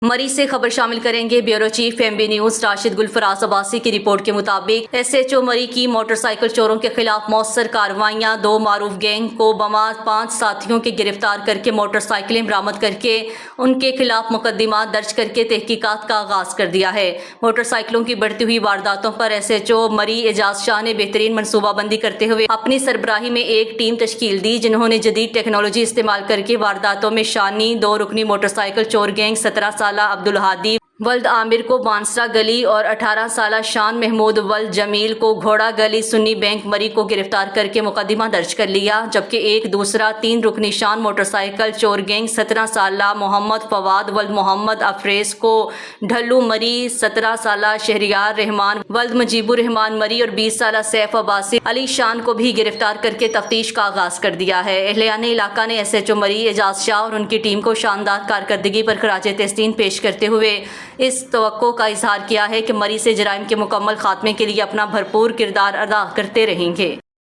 مری سے خبر شامل کریں گے۔ Bureau chief M B news Rashid Gul Faraz Abbasi کی رپورٹ کے مطابق ایس ایچ او مری کی موٹر سائیکل چوروں کے خلاف مؤثر کارروائیاں 2 معروف گینگ کو بما 5 ساتھیوں کے گرفتار کر کے موٹر سائیکلیں برآمد کر کے ان کے خلاف مقدمات درج کر کے تحقیقات کا آغاز کر دیا ہے۔ موٹر سائیکلوں کی بڑھتی ہوئی وارداتوں پر ایس ایچ او مری اعجاز شاہ نے بہترین منصوبہ بندی کرتے ہوئے اپنی سربراہی میں ایک ٹیم تشکیل دی، جنہوں نے جدید ٹیکنالوجی استعمال کر کے وارداتوں میں شانی 2 رکنی موٹر سائیکل چور گینگ 17 سالہ عبدالہادی ولد عامر کو بانسرا گلی اور 18 سالہ شان محمود ولد جمیل کو گھوڑا گلی سنی بینک مری کو گرفتار کر کے مقدمہ درج کر لیا، جبکہ ایک دوسرا 3 رکنی شان موٹر سائیکل چور گینگ 17 سالہ محمد فواد ولد محمد افریز کو ڈھلو مری، 17 سالہ شہریار رحمان ولد مجیب الرحمان مری اور 20 سالہ سیف عباسی علی شان کو بھی گرفتار کر کے تفتیش کا آغاز کر دیا ہے۔ اہلیان علاقہ نے ایس ایچ او مری اعجاز شاہ اور ان کی ٹیم کو شاندار کارکردگی پر خراج تحسین پیش کرتے ہوئے اس توقع کا اظہار کیا ہے کہ مری سے جرائم کے مکمل خاتمے کے لیے اپنا بھرپور کردار ادا کرتے رہیں گے۔